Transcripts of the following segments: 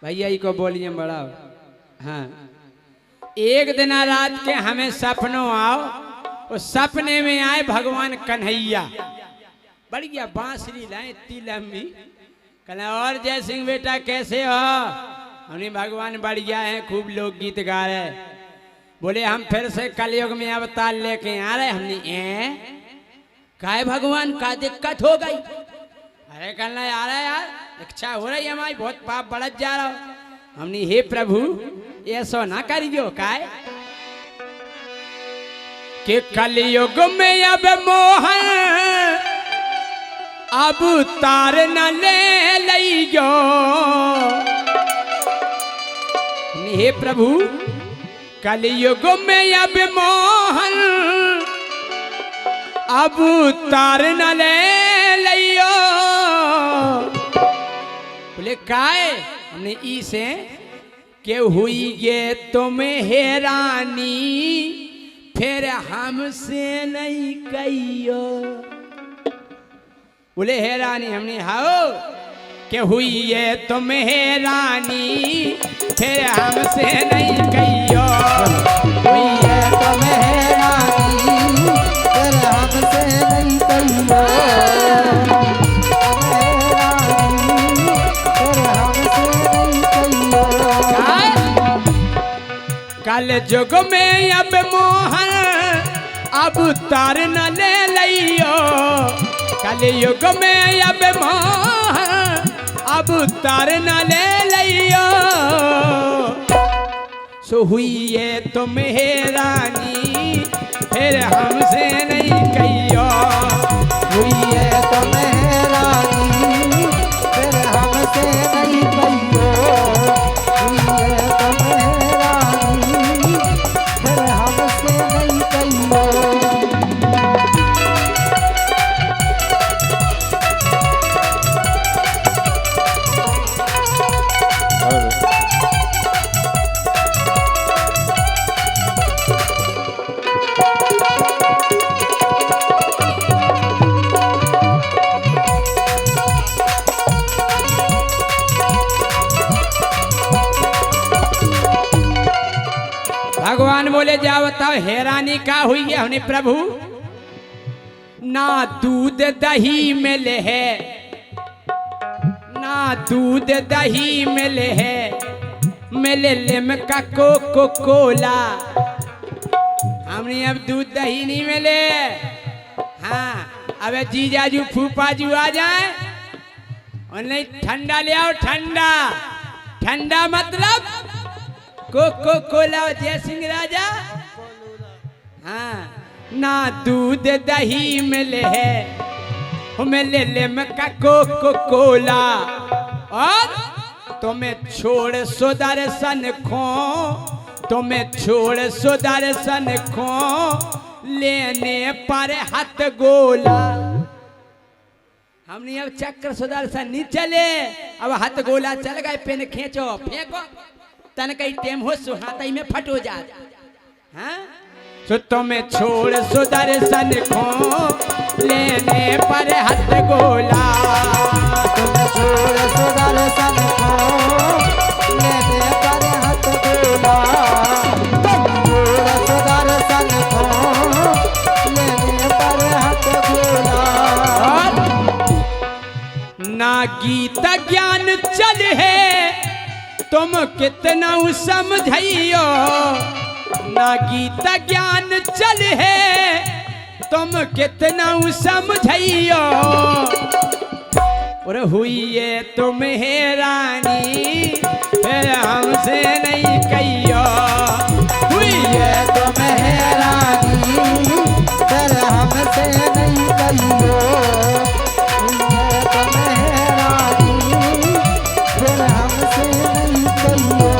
भैया ही को बोलिए बड़ा। हाँ, एक दिन रात के हमें सपनों आओ, उस सपने में आए भगवान कन्हैया, बढ़िया बांसुरी लाए इतनी लंबी। कहना और जय सिंह बेटा कैसे हो? हमने भगवान बढ़िया है, खूब लोकगीत गा रहे। बोले हम फिर से कलयुग में अवतार लेके आ रहे। हमने काय भगवान का दिक्कत हो गई? अरे कहना आ रहा है यार, इच्छा हो रही हमारी, बहुत पाप बढ़त जा रहा हो। हमने हे प्रभु ऐसा ना करियो काय कि कलयुग में अब मोहन अब तार न ले लियो। हे प्रभु कलयुग में अब मोहन अब तार न ले लियो। बोले काय? हमने ई से के हुई ये तुम्हें हैरानी फिर हमसे नहीं कहियो। बोले हैरानी? हमने हाओ के हुई ये तुम्हें हैरानी फिर हमसे नहीं कहियो। हुई है तुम्हें हैरानी फिर हमसे नहीं कहियो। कल युग में अब मोहन अब तार न ले लियो। कल युग में अब मोहन अब तार न ले लियो। सो हुई ये तुम हैरानी फिर हमसे नहीं कहियो। हुई है तुम्हें हैरानी फिर हमसे नहीं कहियो। हुई है तुम्हें हैरानी फिर हमसे नहीं कहियो। भगवान बोले जा बताओ हैरानी का हुई है? हमने प्रभु ना दूध दही मिले है, ना दूध दही मिले है, मिले लिमका कोको कोला। हमने अब दूध दही नहीं मिले। हाँ, अब जीजाजू फूफाजू आ जाए और नहीं ठंडा ले आओ। ठंडा ठंडा मतलब कोको कोला जय सिंह राजा। हाँ, ना दूध दही मिले है, मिले लिमका कोको कोला। और तुम्हें छोड़ सुदर्शन खो, तुम्हें छोड़ सुदर्शन खो लेने पर हाथ गोला। हमने अब चक्र सुदर्शन नहीं चले, अब हाथ गोला चल गए। पेन खींचो फेंको तन कई टेम हो सुहाता में फट हो जाता। हाँ, तो तुम्हें छोड़ सुदर्शन खो लेने पर हाथ गोला। तुम्हें छोड़ सुदर्शन खो लेने पर हाथ गोला। छोड़ सुदर्शन खो लेने पर हाथ गोला। ना गीत ज्ञान चल है तुम कितना समझियो। ना गीत ज्ञान चल है तुम कितना समझियो। और हुई ये तुम हैरानी फिर हमसे नहीं कहियो। हुई है तुम हैरानी फिर हमसे नहीं कहियो। हुई है तुम हैरानी फिर हमसे नहीं कहियो।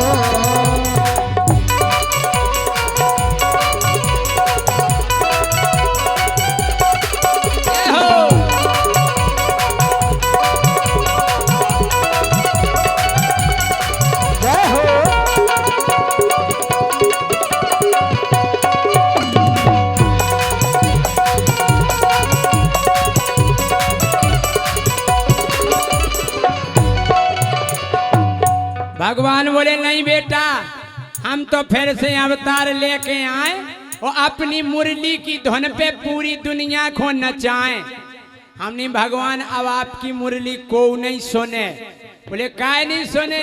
जय हो। भगवान बोले नहीं बेटा, हम तो फिर से अवतार लेके आए और अपनी मुरली की धुन पे पूरी दुनिया को नचाएं। हमने भगवान अब आपकी मुरली को नहीं सुने। बोले काय नहीं सुने?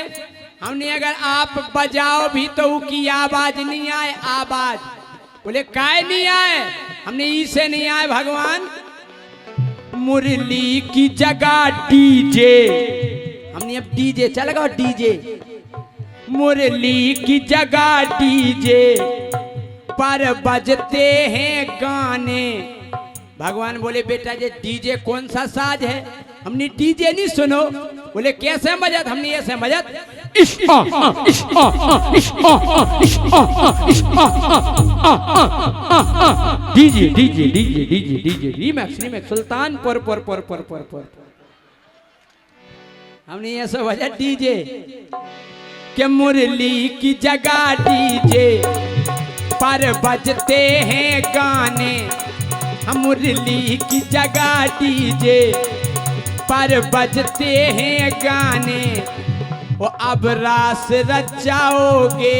हमने अगर आप बजाओ भी तो उसकी आवाज नहीं आए आवाज। बोले काय नहीं आए? हमने इसे नहीं आए भगवान, मुरली की जगह डीजे। हमने अब डीजे चल गया, डीजे मुरली की जगह डीजे पर बजते हैं गाने। भगवान बोले बेटा ये डीजे कौन सा साज है? हमने डीजे नहीं सुनो। बोले कैसे बजत? हमने ऐसे बजत, DJ DJ DJ DJ DJ remix remix Sultan पर हमने ऐसे बजत डीजे के मुरली की जगह डीजे पर बजते हैं गाने। हम मुरली की जगह डीजे पर बजते हैं गाने। वो अब रास रचाओगे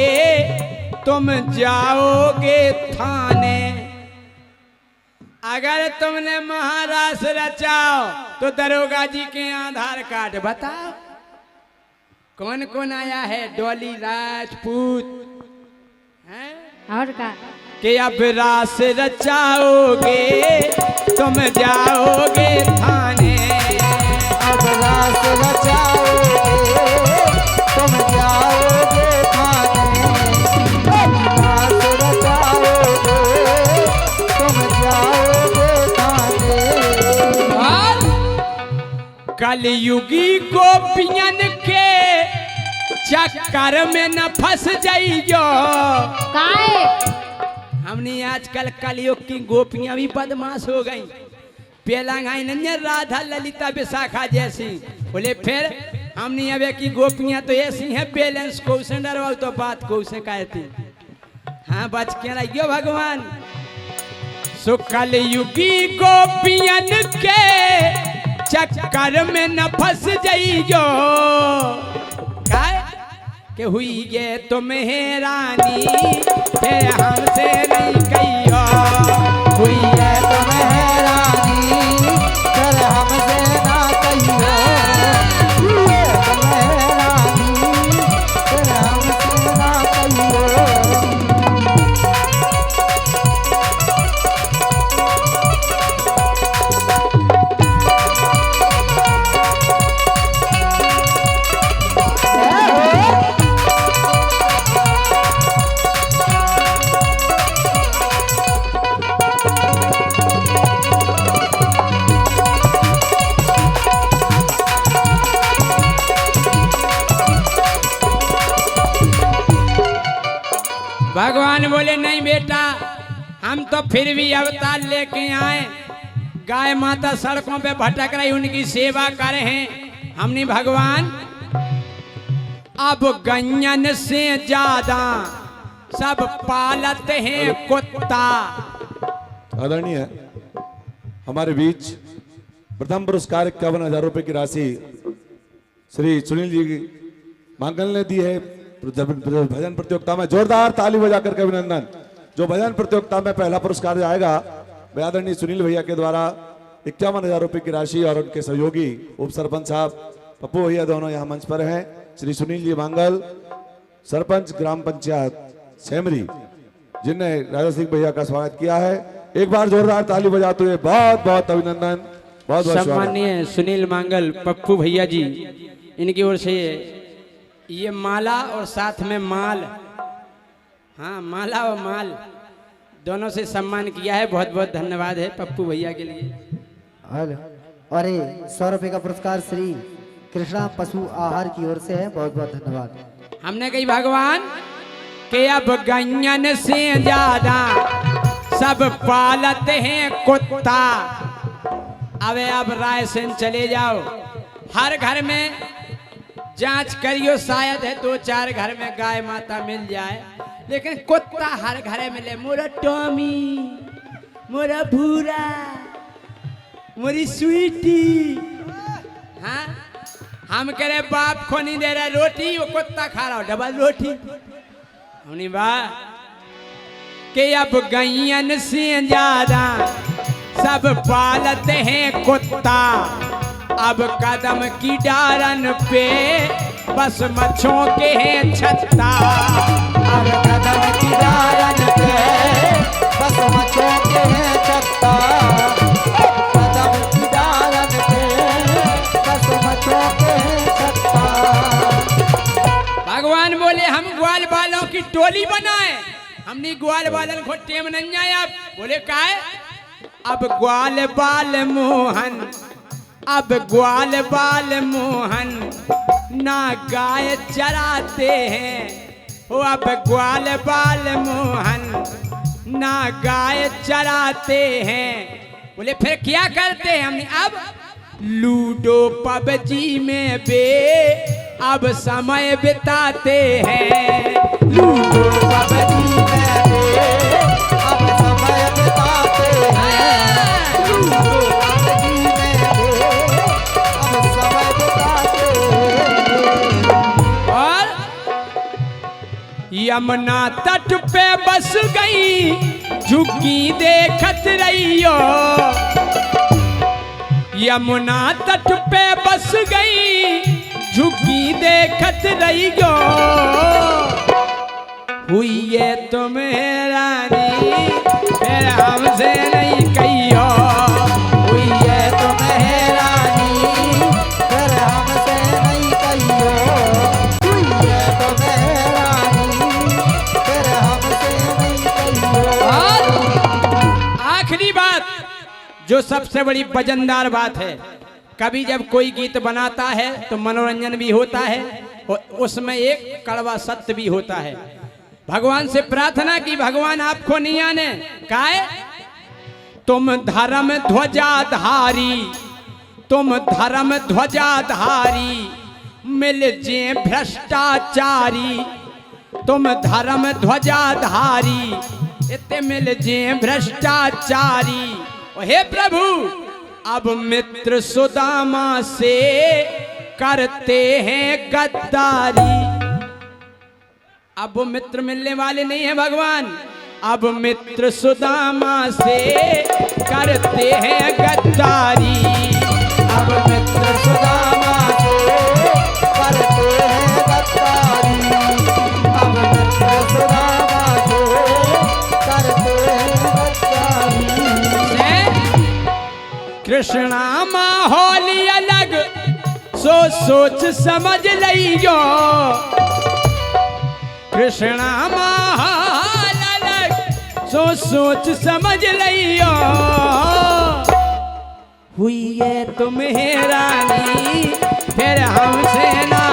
तुम जाओगे थाने। अगर तुमने महारास रचाओ तो दरोगा जी के आधार कार्ड बताओ कौन कौन आया है? डॉली राजपूत हैं? और का कि अब रास रचाओगे तुम जाओगे थाने। अब रास रचाओगे तुम जाओगे थाने। रास रचाओगे तुम जाओगे थाने। कलयुगी गोपियन के चक्कर में न फंस जाइयो। काहे? हमने आजकल कलयुग की गोपियां भी बदमाश हो गई। पेलांगाई नन्या राधा ललिता विशाखा जैसी। बोले फिर हमने अब की गोपियां तो ऐसी हैं बैलेंस को से डरवाओ तो बात को से कहती। हाँ बच के रहियो भगवान। सो कलयुगी गोपियन के चक्कर में न फंस जाइयो। के हुई ये तुम्हें रानी फिर हमसे नहीं कहियो। हुई है तुम्हें रानी फिर हमसे ना कहियो। हुई है तुम्हें रानी फिर हमसे ना कहियो। भगवान बोले नहीं बेटा, हम तो फिर भी अवतार लेके आए। गाय माता सड़कों पे भटक रही उनकी सेवा करे हैं। हमने भगवान अब गंजन से ज्यादा सब पालते हैं कुत्ता। आदरणीय हमारे बीच प्रथम पुरस्कार 51,000 रुपए की राशि श्री सुनील जी मांगल ने दी है। भजन प्रतियोगिता में जोरदार ताली बजाकर के अभिनंदन। जो भजन प्रतियोगिता में पहला पुरस्कार जाएगा वह आदरणीय सुनील भैया के द्वारा 51,000 रुपए की राशि और उनके सहयोगी उप सरपंच साहब पप्पू भैया दोनों यहाँ मंच पर हैं। श्री सुनील जी मांगल सरपंच ग्राम पंचायत सेमरी जिनने राजा सिंह भैया का स्वागत किया है। एक बार जोरदार ताली बजाते हुए बहुत बहुत अभिनंदन। बहुत बहुत सम्माननीय सुनील मांगल पप्पू भैया जी, इनकी ओर से ये माला और साथ में माल, हाँ माला और माल दोनों से सम्मान किया है। बहुत बहुत धन्यवाद है पप्पू भैया के लिए। और 100 रुपए का पुरस्कार श्री कृष्णा पशु आहार की ओर से है। बहुत बहुत धन्यवाद। हमने कही भगवान के अब गंजन से ज्यादा सब पालते हैं कुत्ता। अब रायसेन चले जाओ, हर घर में जांच करियो, शायद है 2-4 घर में गाय माता मिल जाए, लेकिन कुत्ता हर घर में मिले। मोरा टॉमी, मोरा भूरा, मोरी स्वीटी। हाँ हम कह रहे बाप को नहीं दे रहा रोटी, वो कुत्ता खा रहा हो डबल रोटी। हमने बा कि अब गैयन से ज्यादा सब पालते हैं कुत्ता, अब कदम की डारन पे बस मच्छों के हैं छत्ता। अब कदम की डारन पे बस मच्छों के हैं छत्ता। कदम की डारन पे बस मच्छों के हैं छत्ता। भगवान बोले हम ग्वाल बालों की टोली बनाए, हमने ग्वाल बालन को टेम नहीं आया। बोले का है? अब ग्वाल बाल मोहन, अब ग्वाल बाल मोहन ना गाय चराते हैं। वो अब ग्वाल बाल मोहन ना गाय चराते हैं। बोले फिर क्या करते हैं? हमने अब लूडो पबजी में अब समय बिताते हैं। लूडो पबजी में अब समय बिताते हैं। लूडो पबजी में अब समय बिताते हैं। और यमुना तट पे बस गई झुकी देखत रहियो। यमुना तट पे बस गई झुकी देखत रहियो। हुई है तुम्हें रानी फिर हमसे नहीं कहियो। हुई है तुम्हें रानी फिर हमसे नहीं कहियो। हुई है तुम्हें रानी फिर हमसे नहीं कहियो। और आखिरी बात जो सबसे बड़ी वजनदार बात है, कभी जब कोई गीत बनाता है तो मनोरंजन भी होता है और उसमें एक कड़वा सत्य भी होता है। भगवान से प्रार्थना की भगवान आपको नहीं आने काहे? तुम धर्म ध्वजाधारी, तुम धर्म ध्वजाधारी मिल जे भ्रष्टाचारी। तुम धर्म ध्वजाधारी इतने मिल जे भ्रष्टाचारी। हे प्रभु अब मित्र सुदामा से करते हैं गद्दारी। अब वो मित्र मिलने वाले नहीं हैं भगवान, अब मित्र सुदामा से करते हैं गद्दारी। अब मित्र सुदामा से करते हैं गद्दारी। अब मित्र सुदामा से करते हैं गद्दारी। कृष्णा माहौल अलग सोच सोच समझ लियो। कृष्णा माहौल अलग सोच सोच समझ लियो। हुई है तुम्हें रानी फिर हमसे ना